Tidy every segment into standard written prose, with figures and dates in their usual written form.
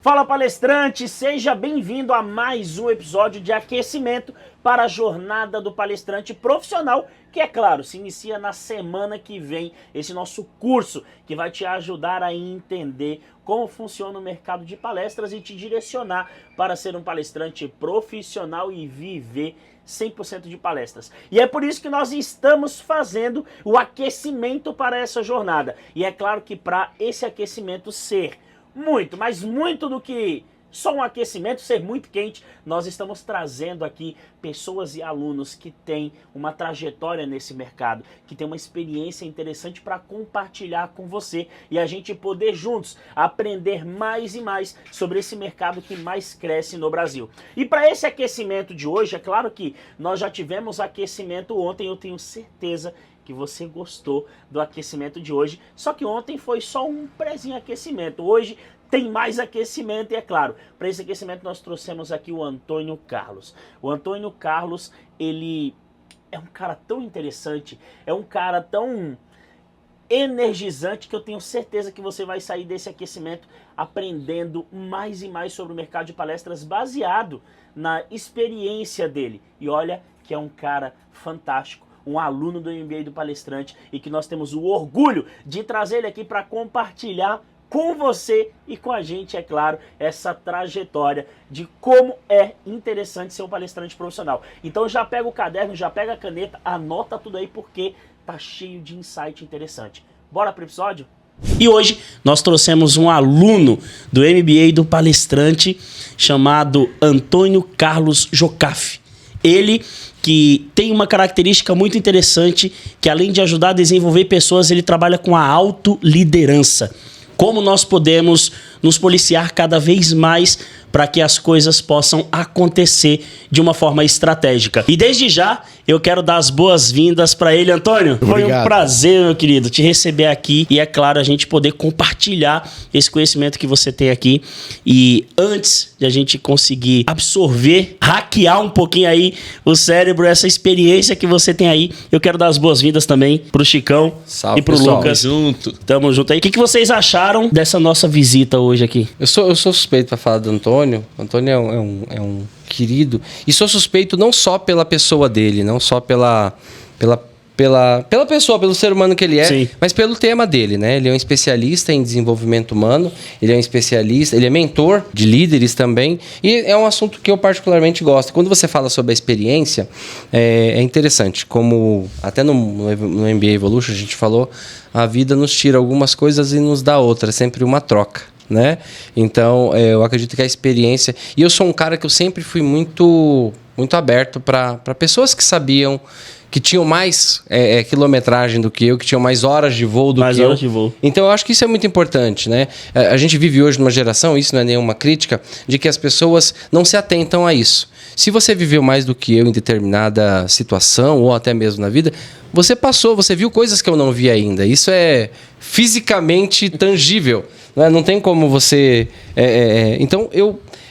Fala palestrante, seja bem-vindo a mais um episódio de aquecimento para a jornada do palestrante profissional, que é claro, se inicia na semana que vem esse nosso curso, que vai te ajudar a entender como funciona o mercado de palestras e te direcionar para ser um palestrante profissional e viver 100% de palestras. E é por isso que nós estamos fazendo o aquecimento para essa jornada. E é claro que para esse aquecimento ser muito, mas muito do que só um aquecimento, ser muito quente, nós estamos trazendo aqui pessoas e alunos que têm uma trajetória nesse mercado, que têm uma experiência interessante para compartilhar com você e a gente poder juntos aprender mais e mais sobre esse mercado que mais cresce no Brasil. E para esse aquecimento de hoje, é claro que nós já tivemos aquecimento ontem, eu tenho certeza que você gostou do aquecimento de hoje, só que ontem foi só um prézinho aquecimento, hoje tem mais aquecimento e é claro, para esse aquecimento nós trouxemos aqui o Antônio Carlos. O Antônio Carlos, ele é um cara tão interessante, é um cara tão energizante que eu tenho certeza que você vai sair desse aquecimento aprendendo mais e mais sobre o mercado de palestras baseado na experiência dele. E olha que é um cara fantástico, um aluno do MBA do Palestrante e que nós temos o orgulho de trazer ele aqui para compartilhar com você e com a gente, é claro, essa trajetória de como é interessante ser um palestrante profissional. Então já pega o caderno, já pega a caneta, anota tudo aí porque tá cheio de insight interessante. Bora pro episódio? E hoje nós trouxemos um aluno do MBA do Palestrante chamado Antônio Carlos Jocaff. Ele que tem uma característica muito interessante, que além de ajudar a desenvolver pessoas, ele trabalha com a autoliderança. Como nós podemos nos policiar cada vez mais para que as coisas possam acontecer de uma forma estratégica. E desde já, eu quero dar as boas-vindas para ele, Antônio. Obrigado. Foi um prazer, meu querido, te receber aqui e, é claro, a gente poder compartilhar esse conhecimento que você tem aqui. E antes de a gente conseguir absorver, hackear um pouquinho aí o cérebro, essa experiência que você tem aí, eu quero dar as boas-vindas também pro Chicão. Salve, e pro pessoal. Lucas. Junto. Tamo junto aí. O que vocês acharam dessa nossa visita hoje aqui? Eu sou suspeito para falar do Antônio. Antônio é um querido. E sou suspeito não só pela pessoa dele, não só pela pessoa, pelo ser humano que ele é, Sim. mas pelo tema dele, né? Ele é um especialista em desenvolvimento humano, ele é um especialista, ele é mentor de líderes também, e é um assunto que eu particularmente gosto. Quando você fala sobre a experiência, é interessante, como até no MBA Evolution a gente falou, a vida nos tira algumas coisas e nos dá outras, sempre uma troca, né? Então, eu acredito que a experiência... E eu sou um cara que eu sempre fui muito aberto para pessoas que sabiam, que tinham mais quilometragem do que eu, que tinham mais horas de voo do que eu. De voo. Então, eu acho que isso é muito importante, né? A gente vive hoje numa geração, isso não é nenhuma crítica, de que as pessoas não se atentam a isso. Se você viveu mais do que eu em determinada situação, ou até mesmo na vida, você passou, você viu coisas que eu não vi ainda. Isso é fisicamente tangível. Não tem como você... Então,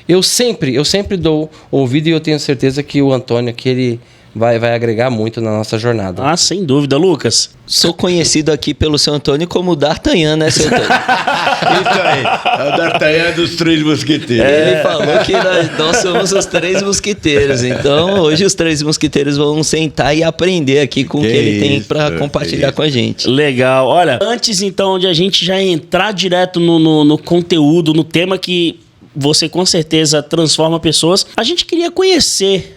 eu sempre dou ouvido e eu tenho certeza que o Antônio aqui, ele vai agregar muito na nossa jornada. Ah, sem dúvida. Lucas? Sou conhecido aqui pelo seu Antônio como D'Artagnan, né, seu Antônio? Isso aí, é o D'Artagnan dos Três Mosqueteiros. Ele falou que nós somos os Três Mosqueteiros. Então, hoje os Três Mosqueteiros vão sentar e aprender aqui com o que ele tem para compartilhar com a gente. Legal. Olha, antes então de a gente já entrar direto no conteúdo, no tema que você com certeza transforma pessoas, a gente queria conhecer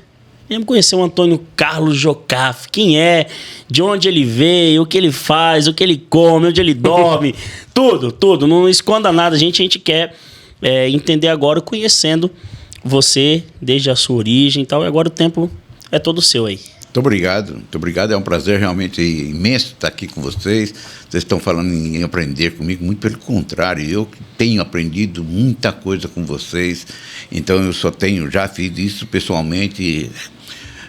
o Antônio Carlos Jocaff. Quem é, de onde ele veio, o que ele faz, o que ele come, onde ele dorme, tudo. Não esconda nada. A gente quer entender agora, conhecendo você desde a sua origem e tal. E agora o tempo é todo seu aí. Muito obrigado. É um prazer realmente imenso estar aqui com vocês. Vocês estão falando em aprender comigo, muito pelo contrário. Eu tenho aprendido muita coisa com vocês. Então eu já fiz isso pessoalmente.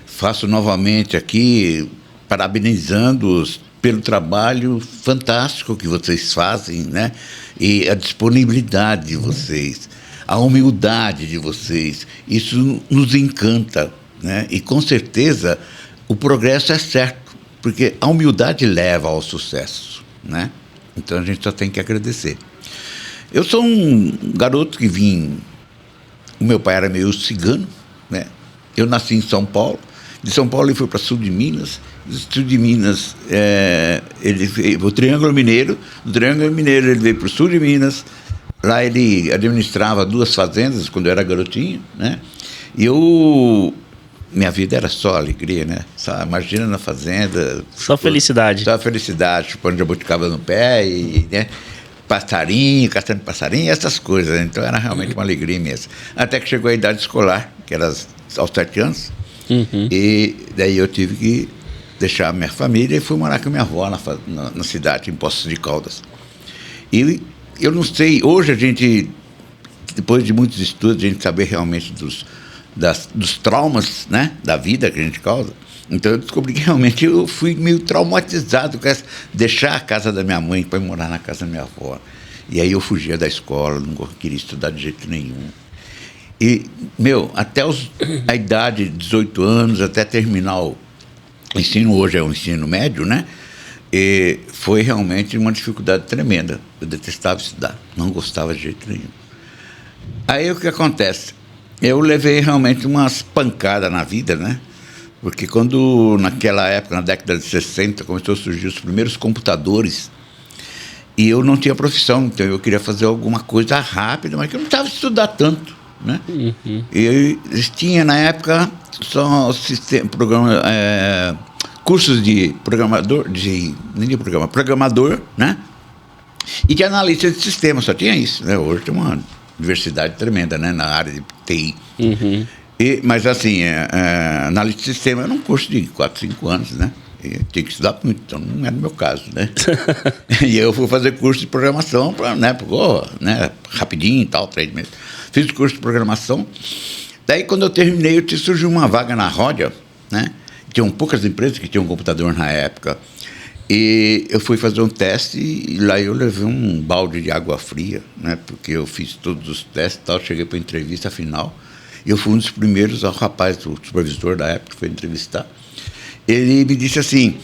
Faço novamente aqui, parabenizando-os pelo trabalho fantástico que vocês fazem, né? E a disponibilidade de vocês, a humildade de vocês. Isso nos encanta, né? E com certeza o progresso é certo, porque a humildade leva ao sucesso, né? Então a gente só tem que agradecer. Eu sou um garoto que vim... O meu pai era meio cigano, né? Eu nasci em São Paulo. De São Paulo ele foi para sul de Minas. Do sul de Minas, ele veio para o Triângulo Mineiro. Do Triângulo Mineiro ele veio para o sul de Minas. Lá ele administrava 2 fazendas quando eu era garotinho, né? E minha vida era só alegria, né? Só, imagina na fazenda. Só felicidade. Só felicidade, chupando jabuticaba no pé e, né? Passarinho, caçando passarinho, essas coisas. Então era realmente uma alegria mesmo. Até que chegou a idade escolar, que era aos 7 anos. E daí eu tive que deixar a minha família e fui morar com minha avó na cidade, em Poços de Caldas. E eu não sei, hoje a gente, depois de muitos estudos, a gente saber realmente dos traumas, né, da vida que a gente causa. Então eu descobri que realmente eu fui meio traumatizado com deixar a casa da minha mãe para ir morar na casa da minha avó. E aí eu fugia da escola, não queria estudar de jeito nenhum. E, até a idade de 18 anos, até terminar o ensino, hoje é o ensino médio, né? E foi realmente uma dificuldade tremenda. Eu detestava estudar, não gostava de jeito nenhum. Aí o que acontece? Eu levei realmente umas pancadas na vida, né? Porque quando, naquela época, na década de 60, começou a surgir os primeiros computadores, e eu não tinha profissão, então eu queria fazer alguma coisa rápida, mas que eu não estava estudando tanto, né? E tinha, na época, só cursos de programador, programador, né? E de analista de sistema, só tinha isso, né? Hoje tem uma diversidade tremenda, né? Na área de TI. Mas assim, analista de sistema era um curso de 4, 5 anos, né? E tinha que estudar muito, então não era o meu caso, né? E eu fui fazer curso de programação, rapidinho e tal, 3 meses. Fiz o curso de programação. Daí, quando eu terminei, surgiu uma vaga na Ródia, né? Tinham poucas empresas que tinham computador na época. E eu fui fazer um teste e lá eu levei um balde de água fria, né? Porque eu fiz todos os testes e tal, cheguei para a entrevista final. E eu fui um dos primeiros, o rapaz, o supervisor da época, que foi entrevistar. Ele me disse assim,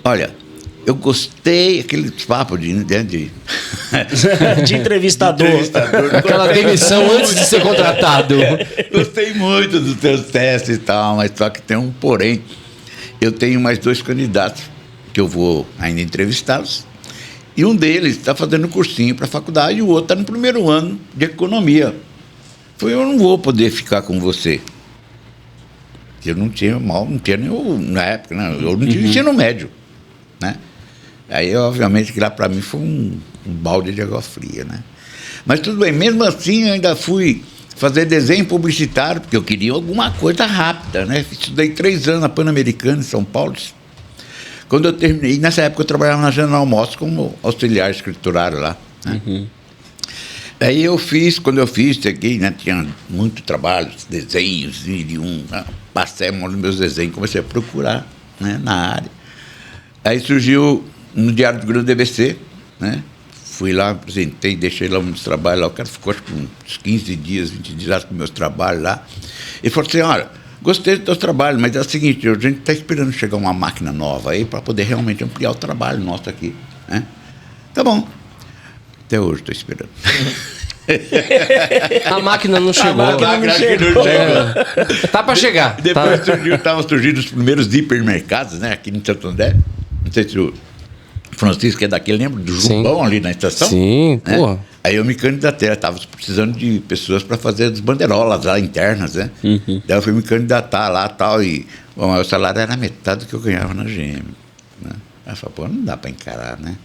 olha, eu gostei, aquele papo de de entrevistador. Aquela demissão antes de ser contratado. Gostei muito dos teus testes e tal, mas só que tem um porém. Eu tenho mais 2 candidatos que eu vou ainda entrevistá-los. E um deles está fazendo cursinho para a faculdade e o outro está no primeiro ano de economia. Eu não vou poder ficar com você. Eu não tinha nenhum, na época, né? Eu não tinha ensino médio, né? Aí, obviamente, que lá para mim foi um balde de água fria, né? Mas tudo bem, mesmo assim, eu ainda fui fazer desenho publicitário, porque eu queria alguma coisa rápida, né? Estudei 3 anos na Pan-Americana, em São Paulo. Quando eu terminei, nessa época eu trabalhava na General Motors como auxiliar escriturário lá, né? Aí quando eu fiz, cheguei, né, tinha muito trabalho, desenhos, passei a mão nos meus desenhos, comecei a procurar, né, na área. Aí surgiu no Diário do Grande ABC, né, fui lá, apresentei, deixei lá uns trabalhos lá, o cara ficou acho que uns 15 dias, 20 dias lá com meus trabalhos lá. E falou assim, olha, gostei do teu trabalho, mas é o seguinte, a gente está esperando chegar uma máquina nova aí para poder realmente ampliar o trabalho nosso aqui, né. Tá bom. Até hoje estou esperando. A máquina não chegou. Tá para chegar. Depois estavam surgindo os primeiros hipermercados, né? Aqui no Santo André. Não sei se o Francisco é daqui, lembra do Jumbão ali na estação? Sim, né? Porra. Aí eu me candidatei, estava precisando de pessoas para fazer as bandeirolas lá internas, né? Daí eu fui me candidatar lá e tal. E o meu salário era metade do que eu ganhava na GM. Né? Aí eu falei, pô, não dá para encarar, né?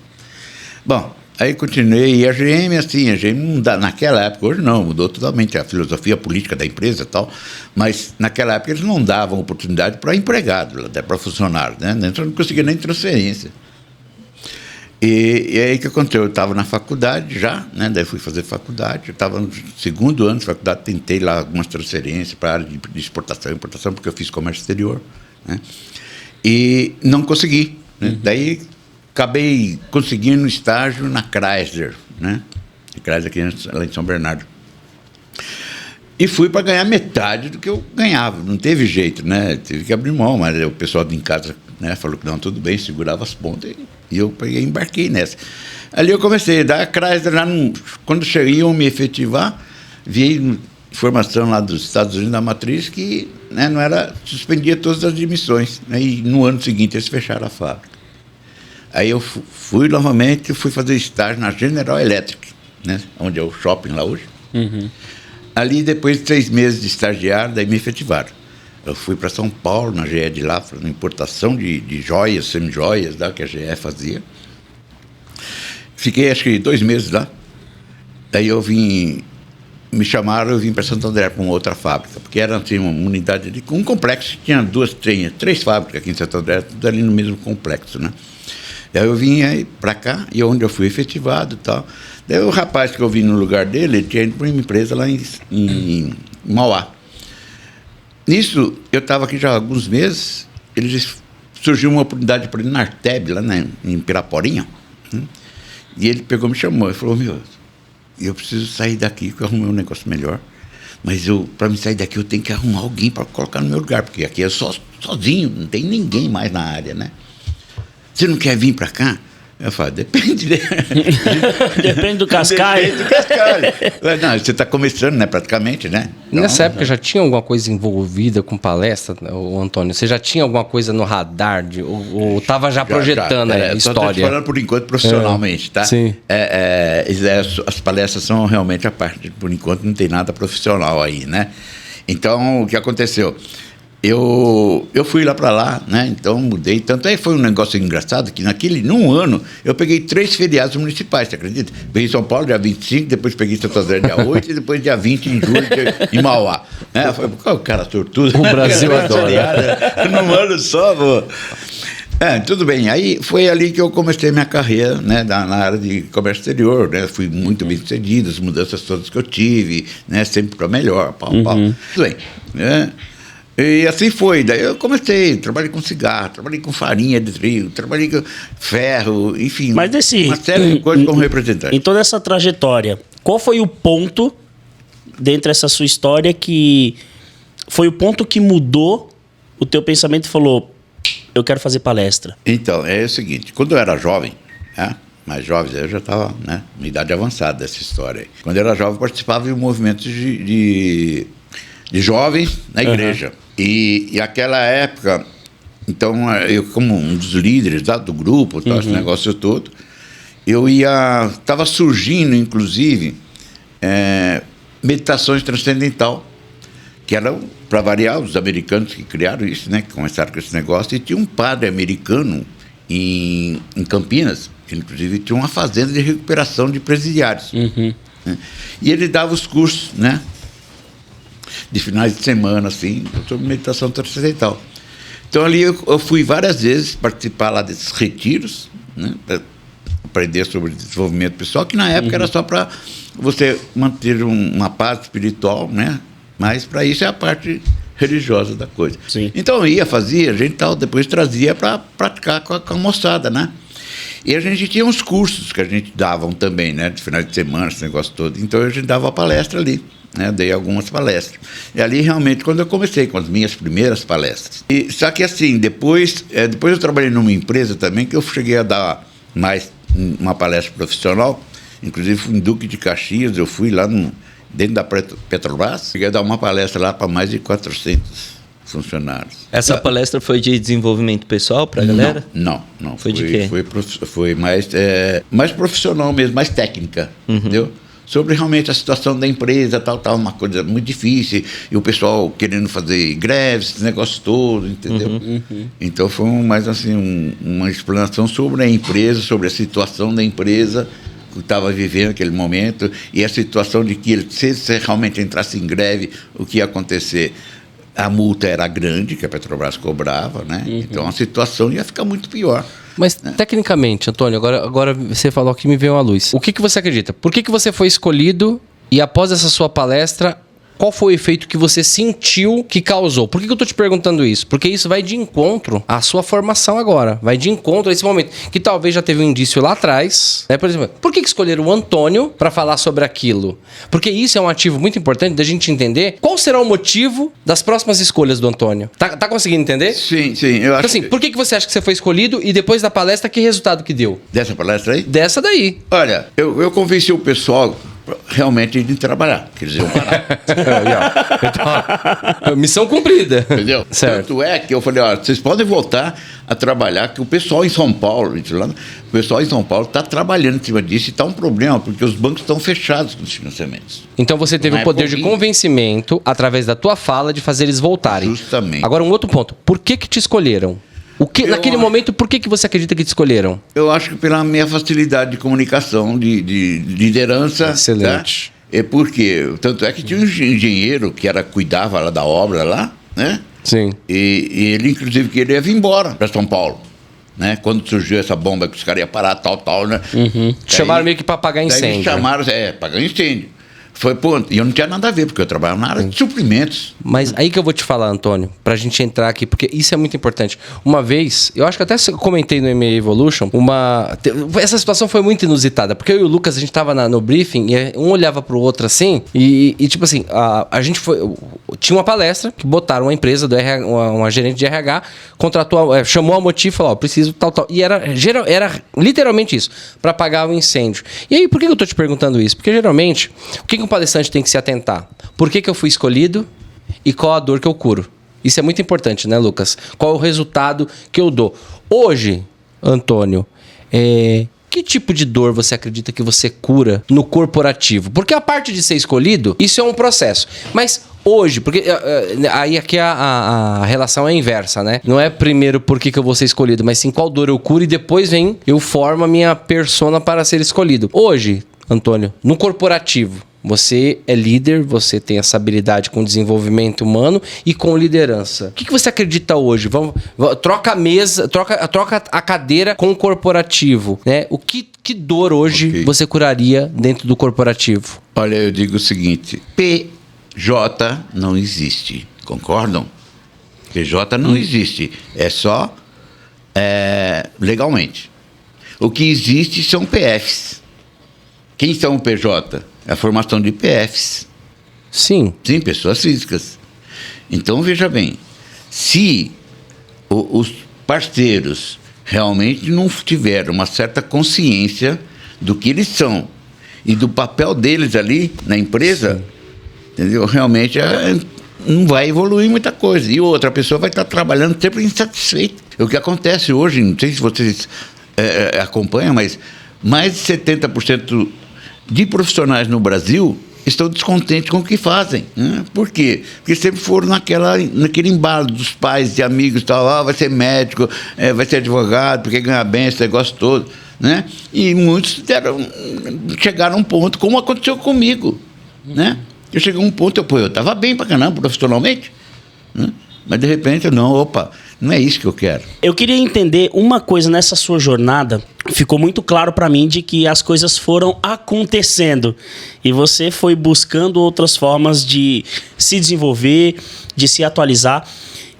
Bom. Aí continuei, e a GM, assim, não dá, naquela época, hoje não, mudou totalmente a filosofia política da empresa e tal, mas naquela época eles não davam oportunidade para empregado, até para funcionário, né? Então eu não conseguia nem transferência. E aí o que aconteceu? Eu estava na faculdade já, né? Daí fui fazer faculdade, eu estava no 2º ano de faculdade, tentei lá algumas transferências para a área de exportação e importação, porque eu fiz comércio exterior, né? E não consegui, né? Daí acabei conseguindo estágio na Chrysler, né? A Chrysler aqui lá em São Bernardo. E fui para ganhar metade do que eu ganhava. Não teve jeito, né? Tive que abrir mão, mas o pessoal em casa, né, falou que não, tudo bem, segurava as pontas. E eu peguei, embarquei nessa. Ali eu comecei, da Chrysler, quando iam me efetivar, veio informação lá dos Estados Unidos, da matriz, que né, não era, suspendia todas as admissões. Né, e no ano seguinte eles fecharam a fábrica. Aí eu fui novamente, fui fazer estágio na General Electric, né, onde é o shopping lá hoje. Ali, depois de 3 meses de estagiário, daí me efetivaram. Eu fui para São Paulo, na GE de lá, fazendo importação de joias, semi-joias, que a GE fazia. Fiquei, acho que 2 meses lá. Daí me chamaram, eu vim para Santo André, para uma outra fábrica, porque era assim, uma unidade, um complexo, tinha 3 fábricas aqui em Santo André, tudo ali no mesmo complexo, né? Daí eu vim aí para cá, e onde eu fui efetivado e tal. Daí o rapaz que eu vim no lugar dele, ele tinha ido para uma empresa lá em Mauá. Nisso, eu estava aqui já há alguns meses, surgiu uma oportunidade para ele na Arteb, lá em Piraporinha, né? E ele pegou, me chamou e falou, eu preciso sair daqui, que eu arrumei um negócio melhor, mas para me sair daqui eu tenho que arrumar alguém para colocar no meu lugar, porque aqui eu sou sozinho, não tem ninguém mais na área, né? Você não quer vir para cá? Eu falo, depende. Depende do cascalho. Depende do cascalho. Não, você está começando, né, praticamente, né? Então, nessa época já tinha alguma coisa envolvida com palestra, Antônio? Você já tinha alguma coisa no radar? Ou estava já projetando a história? Estou falando por enquanto profissionalmente, tá? Sim. As palestras são realmente a parte, por enquanto não tem nada profissional aí, né? Então, o que aconteceu? Eu fui lá para lá, né? Então mudei. Tanto é que foi um negócio engraçado que num ano, eu peguei 3 feriados municipais, você acredita? Peguei São Paulo dia 25, depois peguei Santo André dia 8 e depois dia 20 em julho em Mauá. Né? Foi o cara sortudo. O Brasil adora. Num ano só, pô. Tudo bem. Aí foi ali que eu comecei minha carreira, né, na área de comércio exterior, né? Fui muito bem sucedido, as mudanças todas que eu tive, né? Sempre para melhor, pau. Tudo bem, né? E assim foi, daí eu trabalhei com cigarro, trabalhei com farinha de trigo, trabalhei com ferro, enfim, mas uma série de coisas como representante. Em toda essa trajetória, qual foi o ponto, dentro dessa sua história, que foi o ponto que mudou o teu pensamento e falou, eu quero fazer palestra? Então, é o seguinte, quando eu era jovem, né, mais jovem, eu já estava, né, uma idade avançada dessa história aí. Quando eu era jovem, eu participava de um movimento de jovens na igreja. E aquela época, então, eu como um dos líderes do grupo, esse negócio todo, estava surgindo, inclusive, meditações transcendental, que eram, para variar, os americanos que criaram isso, né, que começaram com esse negócio, e tinha um padre americano em Campinas, que inclusive tinha uma fazenda de recuperação de presidiários. Né, e ele dava os cursos, né, de finais de semana, assim, sobre meditação transcendental. Então ali eu fui várias vezes participar lá desses retiros, né, para aprender sobre desenvolvimento pessoal, que na época era só para você manter uma paz espiritual, né, mas para isso é a parte religiosa da coisa. Sim. Então eu fazia, a gente depois trazia para praticar com a moçada, né? E a gente tinha uns cursos que a gente dava também, né, de finais de semana, esse negócio todo. Então a gente dava palestra ali. Né, dei algumas palestras. E ali, realmente, quando eu comecei com as minhas primeiras palestras. Só que, assim, depois eu trabalhei numa empresa também que eu cheguei a dar mais uma palestra profissional. Inclusive, fui em Duque de Caxias, eu fui lá dentro da Petrobras. Cheguei a dar uma palestra lá para mais de 400 funcionários. Essa palestra foi de desenvolvimento pessoal para a galera? Não. Foi de quê? Foi mais profissional mesmo, mais técnica, entendeu? Sobre realmente a situação da empresa, tal, uma coisa muito difícil, e o pessoal querendo fazer greves, esse negócio todo, entendeu? Então foi mais assim, uma explanação sobre a empresa, sobre a situação da empresa que estava vivendo naquele momento, e a situação de que se realmente entrasse em greve, o que ia acontecer? A multa era grande, que a Petrobras cobrava, né? Então a situação ia ficar muito pior. Mas, tecnicamente, Antônio, agora você falou que me veio à luz. O que você acredita? Por que você foi escolhido e, após essa sua palestra, qual foi o efeito que você sentiu que causou? Por que eu tô te perguntando isso? Porque isso vai de encontro à sua formação agora. Vai de encontro a esse momento. Que talvez já teve um indício lá atrás. Né? Por exemplo, por que escolheram o Antônio para falar sobre aquilo? Porque isso é um ativo muito importante da gente entender qual será o motivo das próximas escolhas do Antônio. Tá conseguindo entender? Sim, eu acho. Então, assim, por que você acha que você foi escolhido e depois da palestra, que resultado que deu? Dessa palestra aí? Dessa daí. Olha, eu convenci o pessoal realmente de trabalhar. Quer dizer, eu parar. Então, missão cumprida. Entendeu? Certo. Tanto é que eu falei, ó, vocês podem voltar a trabalhar, que o pessoal em São Paulo está trabalhando em cima disso e está um problema, porque os bancos estão fechados com os financiamentos. Então você teve o poder de convencimento, através da tua fala, de fazer eles voltarem. Justamente. Agora, um outro ponto. Por que te escolheram? Naquele momento, por que você acredita que te escolheram? Eu acho que pela minha facilidade de comunicação, de liderança. Excelente. Tá? É porque, tanto é que tinha um engenheiro que cuidava lá da obra lá, né? Sim. E ele, inclusive, que ele ia vir embora para São Paulo. Né? Quando surgiu essa bomba que os caras iam parar, tal, né? Uhum. Chamaram meio que para apagar incêndio. Daí chamaram, apagar incêndio. Foi ponto. E eu não tinha nada a ver, porque eu trabalhava na área de suprimentos. Mas aí que eu vou te falar, Antônio, pra gente entrar aqui, porque isso é muito importante. Uma vez, eu acho que até comentei no MA Evolution, essa situação foi muito inusitada, porque eu e o Lucas, a gente tava no briefing, e um olhava pro outro assim, e tipo assim, a gente tinha uma palestra, que botaram uma empresa, uma gerente de RH, contratou, chamou a Moti e falou, preciso tal. E era literalmente isso, pra apagar o incêndio. E aí, por que eu tô te perguntando isso? Porque geralmente, o que um palestrante tem que se atentar? Por que eu fui escolhido e qual a dor que eu curo? Isso é muito importante, né, Lucas? Qual é o resultado que eu dou? Hoje, Antônio, que tipo de dor você acredita que você cura no corporativo? Porque a parte de ser escolhido, isso é um processo. Mas hoje, porque aí aqui a relação é inversa, né? Não é primeiro por que eu vou ser escolhido, mas sim qual dor eu curo e depois eu formo a minha persona para ser escolhido. Hoje, Antônio, no corporativo, você é líder, você tem essa habilidade com desenvolvimento humano e com liderança. O que você acredita hoje? Troca a mesa, troca a cadeira com o corporativo, né? Que dor hoje você curaria dentro do corporativo? Olha, eu digo o seguinte, PJ não existe, concordam? PJ não existe, é só legalmente. O que existe são PFs. Quem são o PJ? É a formação de PFs. Sim. Sim, pessoas físicas. Então, veja bem, se os parceiros realmente não tiveram uma certa consciência do que eles são e do papel deles ali na empresa, entendeu? Realmente não vai evoluir muita coisa. E outra pessoa vai estar trabalhando sempre insatisfeita. O que acontece hoje, não sei se vocês acompanham, mas mais de 70% de profissionais no Brasil estão descontentes com o que fazem. Né? Por quê? Porque sempre foram naquele embalo dos pais, de amigos, tal, vai ser médico, vai ser advogado, porque ganha bem, esse negócio todo. Né? E muitos chegaram a um ponto, como aconteceu comigo. Né? Eu cheguei a um ponto, eu estava bem pra caramba profissionalmente, né? Mas de repente, não é isso que eu quero. Eu queria entender uma coisa nessa sua jornada. Ficou muito claro para mim de que as coisas foram acontecendo e você foi buscando outras formas de se desenvolver, de se atualizar.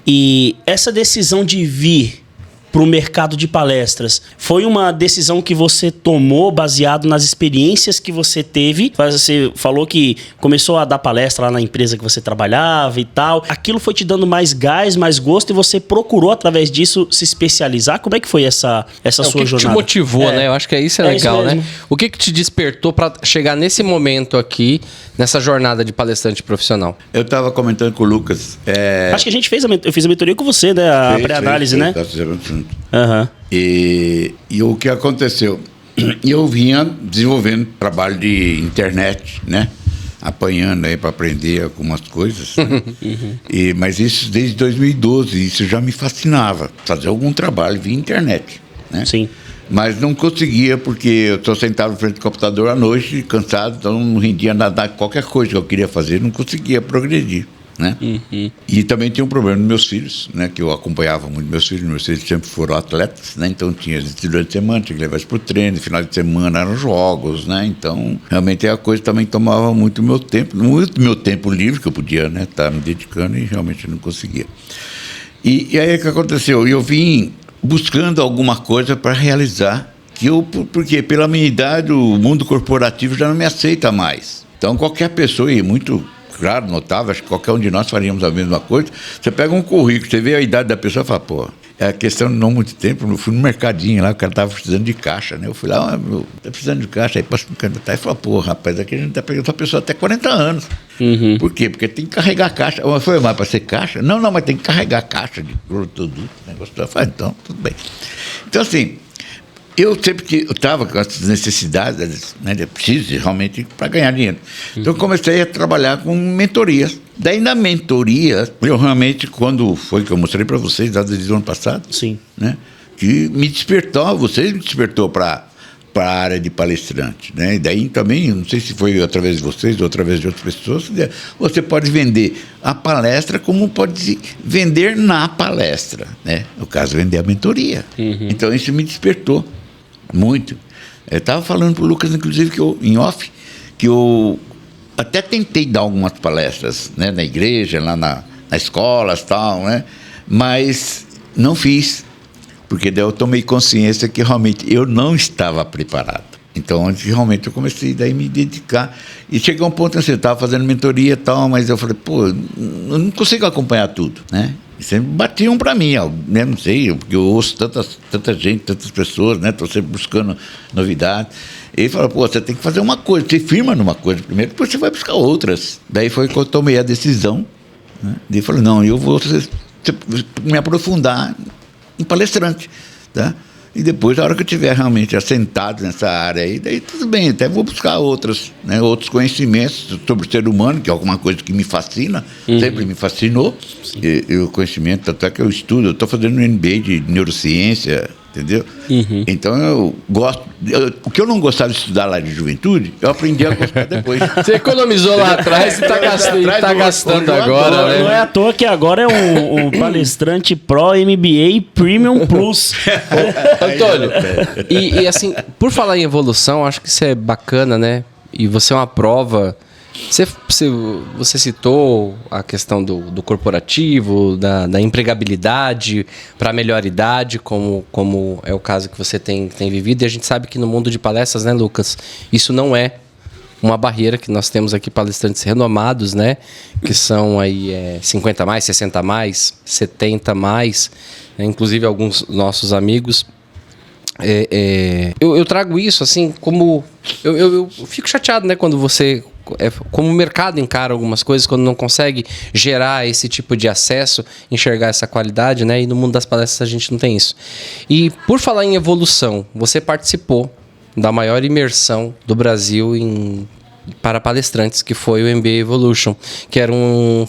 E essa decisão de vir para o mercado de palestras foi uma decisão que você tomou baseado nas experiências que você teve? Você falou que começou a dar palestra lá na empresa que você trabalhava e tal. Aquilo foi te dando mais gás, mais gosto e você procurou através disso se especializar? Como é que foi essa sua jornada? O que te motivou, né? Eu acho que isso é legal, né? O que te despertou para chegar nesse momento aqui, nessa jornada de palestrante profissional? Eu estava comentando com o Lucas. Acho que eu fiz a mentoria com você, né? A pré-análise, né? Uhum. E o que aconteceu? Eu vinha desenvolvendo trabalho de internet, né? Apanhando aí para aprender algumas coisas. Né? Mas isso desde 2012, isso já me fascinava. Fazer algum trabalho via internet, né? Sim. Mas não conseguia, porque eu estou sentado na frente do computador à noite, cansado, então não rendia nada, qualquer coisa que eu queria fazer, não conseguia progredir. né? E também tinha um problema nos meus filhos, né? Que eu acompanhava muito meus filhos sempre foram atletas, né? Então tinha durante a semana, tinha que levar eles para o treino, final de semana eram jogos, né? Então realmente a coisa também tomava muito meu tempo livre, que eu podia, né, estar me dedicando, e realmente não conseguia. E aí o que aconteceu? Eu vim buscando alguma coisa para realizar, porque pela minha idade o mundo corporativo já não me aceita mais. Então qualquer pessoa, e muito claro, notável, acho que qualquer um de nós faríamos a mesma coisa. Você pega um currículo, você vê a idade da pessoa e fala, pô, é a questão de não muito tempo, eu fui no mercadinho lá, o cara estava precisando de caixa, né? Eu fui lá, tá precisando de caixa, aí posso me candidatar, e falou, pô, rapaz, aqui a gente tá pegando essa pessoa até 40 anos. Por quê? Porque tem que carregar caixa. Eu falei, mas para ser caixa? Não, mas tem que carregar caixa de produto, negócio. Eu falei, então, tudo bem. Então, assim, eu sempre que eu estava com essas necessidades, né, eu preciso realmente para ganhar dinheiro. Então eu comecei a trabalhar com mentorias. Daí na mentoria, eu realmente, quando foi que eu mostrei para vocês, desde o ano passado, sim, né, que me despertou, vocês me despertou para a área de palestrante, né? E daí também, não sei se foi através de vocês ou através de outras pessoas, você pode vender a palestra como pode vender na palestra, né? No caso, vender a mentoria. Então isso me despertou muito. Eu estava falando para o Lucas, inclusive, que eu, em off, que eu até tentei dar algumas palestras, né, na igreja, lá na escola e tal, né, mas não fiz, porque daí eu tomei consciência que realmente eu não estava preparado. Então, realmente eu comecei daí a me dedicar, e chegou um ponto assim, eu estava fazendo mentoria e tal, mas eu falei, pô, eu não consigo acompanhar tudo, né? E sempre batiam para mim, né? Não sei, porque eu ouço tanta gente, tantas pessoas, né? Estou sempre buscando novidades. E ele falou, pô, você tem que fazer uma coisa, você firma numa coisa primeiro, depois você vai buscar outras. Daí foi que eu tomei a decisão, né? Daí eu falei, não, eu vou me aprofundar em palestrante, tá? E depois, a hora que eu estiver realmente assentado nessa área aí, daí tudo bem, até vou buscar outros conhecimentos sobre o ser humano, que é alguma coisa que me fascina, sempre me fascinou. E o conhecimento, tanto é que eu estudo, eu estou fazendo um MBA de neurociência, entendeu? Então eu gosto. O que eu não gostava de estudar lá de juventude, eu aprendi a gostar depois. Você economizou lá atrás e está gastando agora, né? Não é à toa que agora é um palestrante Pro MBA Premium Plus. Antônio, e assim, por falar em evolução, acho que isso é bacana, né? E você é uma prova. Você citou a questão do corporativo, da empregabilidade para a melhor idade, como é o caso que você tem vivido. E a gente sabe que no mundo de palestras, né, Lucas, isso não é uma barreira, que nós temos aqui palestrantes renomados, né, que são aí 50 mais, 60 mais, 70 mais, né, inclusive alguns nossos amigos. Eu trago isso assim como... Eu fico chateado, né, quando você... como o mercado encara algumas coisas, quando não consegue gerar esse tipo de acesso, enxergar essa qualidade, né? E no mundo das palestras a gente não tem isso. E por falar em evolução, você participou da maior imersão do Brasil para palestrantes, que foi o MBA Evolution, que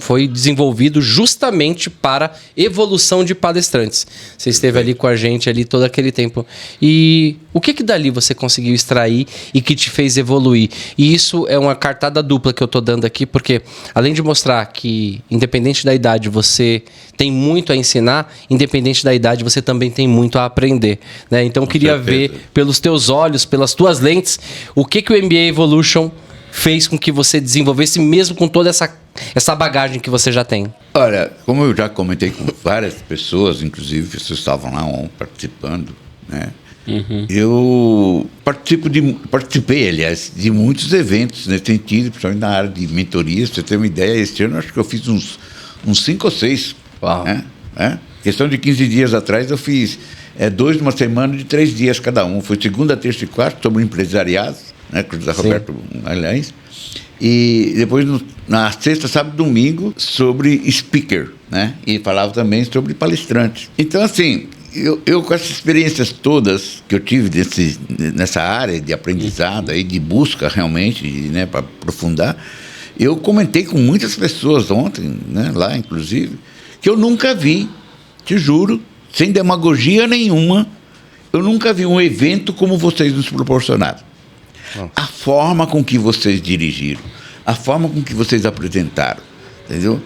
foi desenvolvido justamente para evolução de palestrantes. Você esteve ali com a gente ali todo aquele tempo. E o que dali você conseguiu extrair e que te fez evoluir? E isso é uma cartada dupla que eu estou dando aqui, porque além de mostrar que, independente da idade, você tem muito a ensinar, independente da idade, você também tem muito a aprender, né? Então eu queria ver pelos teus olhos, pelas tuas lentes, o que o MBA Evolution fez com que você desenvolvesse, mesmo com toda essa bagagem que você já tem? Olha, como eu já comentei com várias pessoas, inclusive pessoas estavam lá participando, né? Eu participei, aliás, de muitos eventos nesse sentido, principalmente na área de mentoria. Pra você ter uma ideia, este ano acho que eu fiz uns 5 ou 6. Uau. Né? Questão de 15 dias atrás eu fiz 2 numa semana de 3 dias cada um. Foi segunda, terça e quarta sobre empresariado, né, com o José Roberto Magalhães, e depois na sexta, sábado e domingo sobre speaker, né, e falava também sobre palestrantes. Então, assim, eu com essas experiências todas que eu tive nessa área de aprendizado, aí, de busca realmente, né, para aprofundar, eu comentei com muitas pessoas ontem, né, lá inclusive, que eu nunca vi, te juro, sem demagogia nenhuma, eu nunca vi um evento como vocês nos proporcionaram. A forma com que vocês dirigiram, a forma com que vocês apresentaram, entendeu?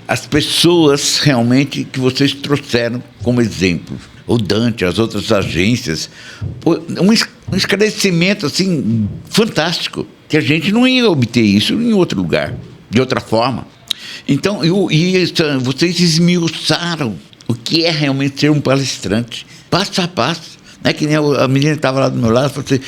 As pessoas realmente que vocês trouxeram como exemplo, o Dante, as outras agências, um esclarecimento assim fantástico, que a gente não ia obter isso em outro lugar, de outra forma. Então, vocês esmiuçaram o que é realmente ser um palestrante, passo a passo. É que nem a menina estava lá do meu lado e falou assim,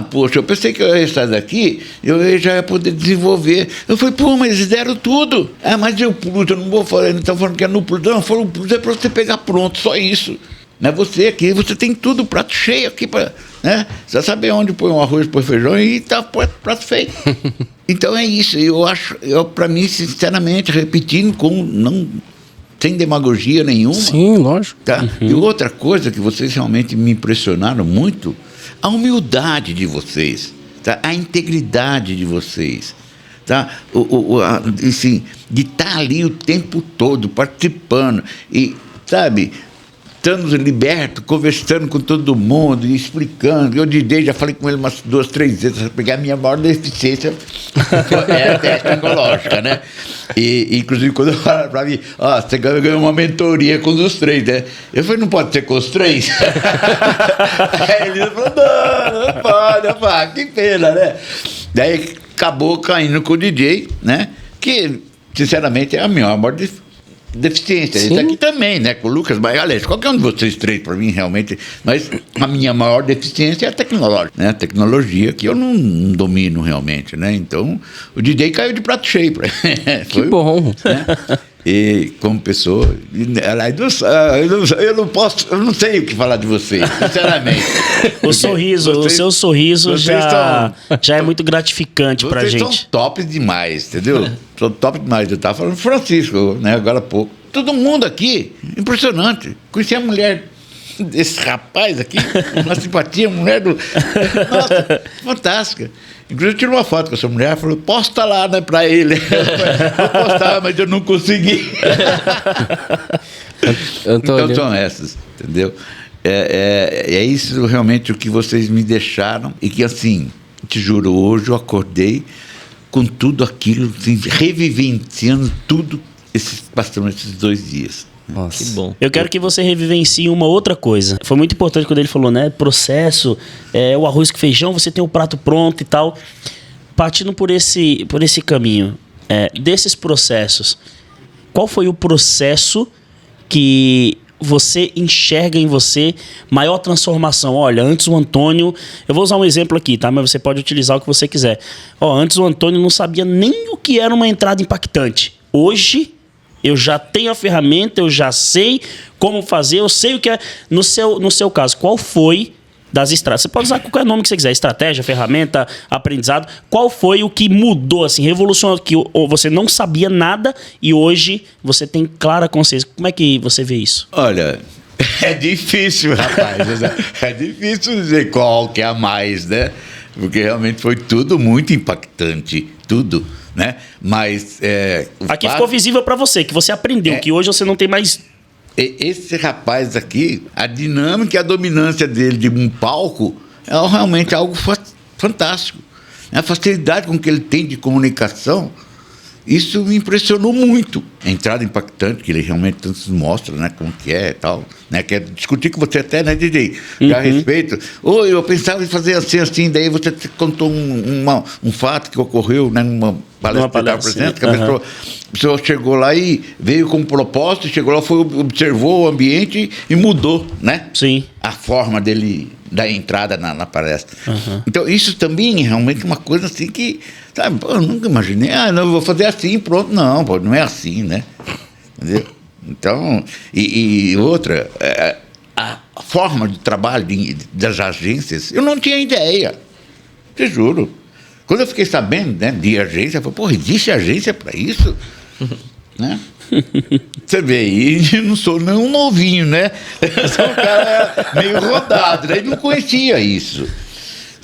poxa, eu pensei que eu ia sair daqui, eu já ia poder desenvolver. Eu falei, mas eles deram tudo. Mas eu Plus, eu não vou falar, eles estão falando que é no Plus. Não, o Plus é para você pegar pronto, só isso. Não é você aqui, você tem tudo, prato cheio aqui, né? Você sabe onde põe um arroz, põe feijão e está prato feito. Então é isso, para mim, sinceramente, repetindo, sem demagogia nenhuma. Sim, lógico. Tá? E outra coisa que vocês realmente me impressionaram muito, a humildade de vocês, tá? A integridade de vocês, tá? Assim, de estar ali o tempo todo, participando, e, sabe, estando liberto, conversando com todo mundo, e explicando. Eu já falei com ele umas 2, 3 vezes, porque a minha maior deficiência é tecnológica, né? E, inclusive, quando eu falo para mim, você ganhou uma mentoria com os 3, né? Eu falei, não pode ser com os 3? Aí ele falou, não pode. Eu falei, que pena, né? Daí acabou caindo com o DJ, né? Que, sinceramente, é a minha maior deficiência. Esse aqui também, né? Com o Lucas, mas aliás, qualquer um de vocês 3, para mim, realmente, mas a minha maior deficiência é a tecnológica, né? A tecnologia que eu não domino realmente, né? Então, o DJ caiu de prato cheio. Que bom. Né? E como pessoa, eu não sei o que falar de vocês, sinceramente. O seu sorriso já é muito gratificante pra gente. Vocês são top demais, entendeu? São top demais. Eu estava falando Francisco, né, agora há pouco. Todo mundo aqui, impressionante. Conheci a mulher desse rapaz aqui, uma simpatia, mulher do... Nossa, fantástica. Inclusive, eu tirei uma foto com essa mulher e falou, posta lá, né, pra ele. Eu postava, mas eu não consegui. Então são essas, entendeu? É isso realmente o que vocês me deixaram. E que, assim, te juro, hoje eu acordei com tudo aquilo, assim, revivenciando tudo passaram esses 2 dias. Nossa. Que bom. Eu quero que você revivencie uma outra coisa. Foi muito importante quando ele falou, né? Processo, o arroz com feijão, você tem o prato pronto e tal. Partindo por esse caminho, desses processos, qual foi o processo que você enxerga em você maior transformação? Olha, antes o Antônio... Eu vou usar um exemplo aqui, tá? Mas você pode utilizar o que você quiser. Antes o Antônio não sabia nem o que era uma entrada impactante. Hoje... eu já tenho a ferramenta, eu já sei como fazer, eu sei o que é. No seu caso, qual foi das estratégias? Você pode usar qualquer nome que você quiser, estratégia, ferramenta, aprendizado. Qual foi o que mudou, assim, revolucionou, que você não sabia nada e hoje você tem clara consciência? Como é que você vê isso? Olha, é difícil, rapaz. É difícil dizer qual que é a mais, né? Porque realmente foi tudo muito impactante, tudo. Né? Mas aqui ficou visível para você, que você aprendeu, que hoje você não tem mais. Esse rapaz aqui, a dinâmica e a dominância dele de um palco é realmente algo fantástico. A facilidade com que ele tem de comunicação, isso me impressionou muito. A entrada impactante, que ele realmente tanto se mostra, né, como que é e tal. Né, quer discutir com você até, né, DJ? A respeito. Eu pensava em fazer assim, daí você contou um fato que ocorreu, né, numa palestra que estava presente, que a pessoa chegou lá e veio com um propósito, chegou lá, observou o ambiente e mudou, né? Sim. A forma dele dar entrada na palestra. Então, isso também é realmente uma coisa assim que, sabe, eu nunca imaginei, não, eu vou fazer assim, pronto. Não, não é assim, né? Entendeu? Então, e outra, a forma de trabalho das agências, eu não tinha ideia, te juro. Quando eu fiquei sabendo, né, de agência, eu falei, existe agência para isso? Né? Você vê, e não sou nem um novinho, né? Eu sou um cara meio rodado, né? E não conhecia isso.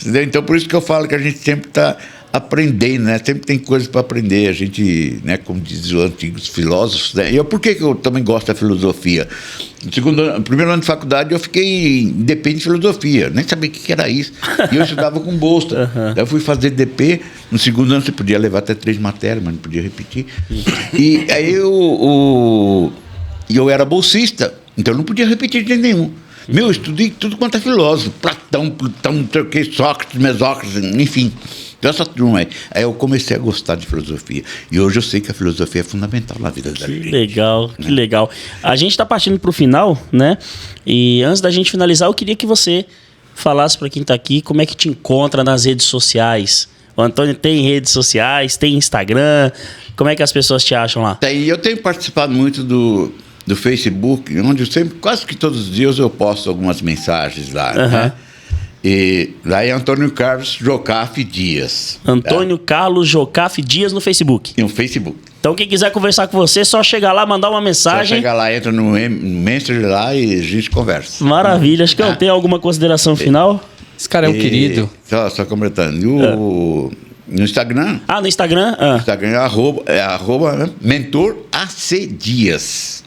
Então, por isso que eu falo que a gente sempre está aprendendo, né? Sempre tem coisas para aprender. A gente, né, como dizem os antigos filósofos, né? Por que eu também gosto da filosofia? No primeiro ano de faculdade eu fiquei em DP de filosofia, nem sabia o que era isso. E eu estudava com bolsa. Daí eu fui fazer DP, no segundo ano você podia levar até 3 matérias, mas não podia repetir. E aí eu era bolsista, então eu não podia repetir de nenhum. Eu estudei tudo quanto é filósofo, Platão, não sei o que, Sócrates, Mesócrates, enfim. Então, essa turma aí eu comecei a gostar de filosofia. E hoje eu sei que a filosofia é fundamental na vida da gente. Que legal, que legal. A gente está partindo para o final, né? E antes da gente finalizar, eu queria que você falasse para quem está aqui como é que te encontra nas redes sociais. O Antônio tem redes sociais, tem Instagram. Como é que as pessoas te acham lá? Eu tenho participado muito do Facebook, onde eu sempre, quase que todos os dias eu posto algumas mensagens lá, né? E lá é Antônio Carlos Jocafe Dias. Antônio Carlos Jocafe Dias no Facebook. E no Facebook. Então quem quiser conversar com você, só chegar lá, mandar uma mensagem. Só chegar lá, entra no Messenger lá e a gente conversa. Maravilha. Acho que eu tenho alguma consideração final. Esse cara é um querido. Só completando. No Instagram? No Instagram? Instagram é arroba Mentor AC Dias.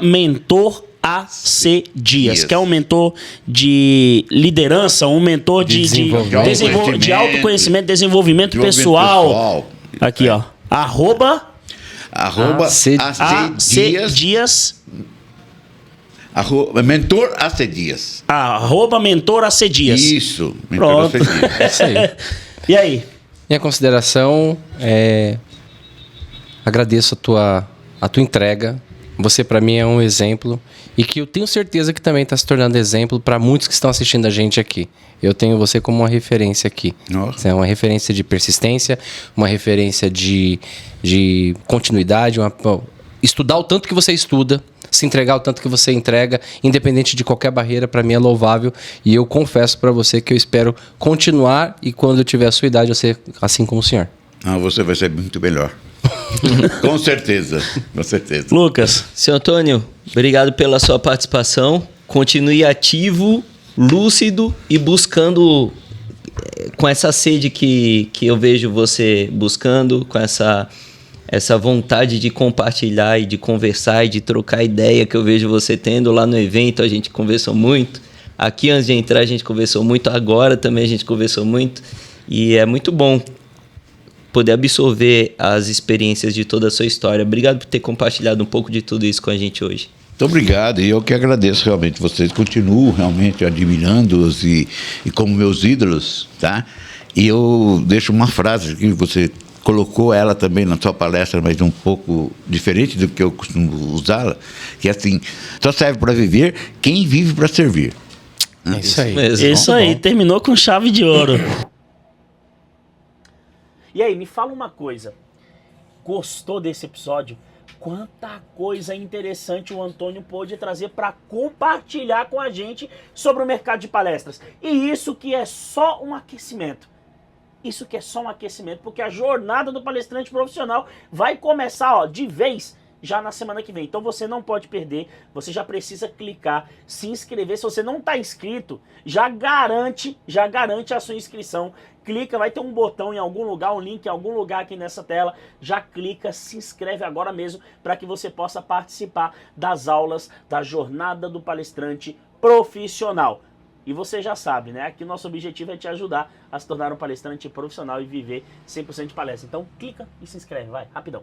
@Mentor AC Dias, que é um mentor de liderança, um mentor de autoconhecimento, desenvolvimento pessoal. Aqui, ó. @AC Dias. Mentor AC Dias. @Mentor AC Dias. Isso. Pronto. É isso aí. E aí? Minha consideração é... Agradeço a tua entrega. Você, para mim, é um exemplo e que eu tenho certeza que também está se tornando exemplo para muitos que estão assistindo a gente aqui. Eu tenho você como uma referência aqui. Você é uma referência de persistência, uma referência de continuidade, estudar o tanto que você estuda, se entregar o tanto que você entrega, independente de qualquer barreira, para mim é louvável. E eu confesso para você que eu espero continuar e quando eu tiver a sua idade, eu ser assim como o senhor. Você vai ser muito melhor. Com certeza, com certeza. Lucas. Seu Antônio, obrigado pela sua participação. Continue ativo, lúcido e buscando com essa sede que eu vejo você buscando, com essa vontade de compartilhar e de conversar e de trocar ideia que eu vejo você tendo lá no evento. A gente conversou muito. Aqui antes de entrar a gente conversou muito. Agora também a gente conversou muito. E é muito bom poder absorver as experiências de toda a sua história. Obrigado por ter compartilhado um pouco de tudo isso com a gente hoje. Muito obrigado, e eu que agradeço realmente. Vocês continuam realmente admirando-os e como meus ídolos, tá? E eu deixo uma frase que você colocou ela também na sua palestra, mas um pouco diferente do que eu costumo usá-la, que é assim: só serve para viver quem vive para servir. É isso aí. Isso aí, terminou com chave de ouro. E aí, me fala uma coisa. Gostou desse episódio? Quanta coisa interessante o Antônio pôde trazer para compartilhar com a gente sobre o mercado de palestras. E isso que é só um aquecimento. Isso que é só um aquecimento, porque a jornada do palestrante profissional vai começar, de vez, já na semana que vem. Então você não pode perder, você já precisa clicar, se inscrever. Se você não está inscrito, já garante a sua inscrição. Clica, vai ter um botão em algum lugar, um link em algum lugar aqui nessa tela. Já clica, se inscreve agora mesmo para que você possa participar das aulas da jornada do palestrante profissional. E você já sabe, né? Aqui o nosso objetivo é te ajudar a se tornar um palestrante profissional e viver 100% de palestra. Então clica e se inscreve, vai, rapidão.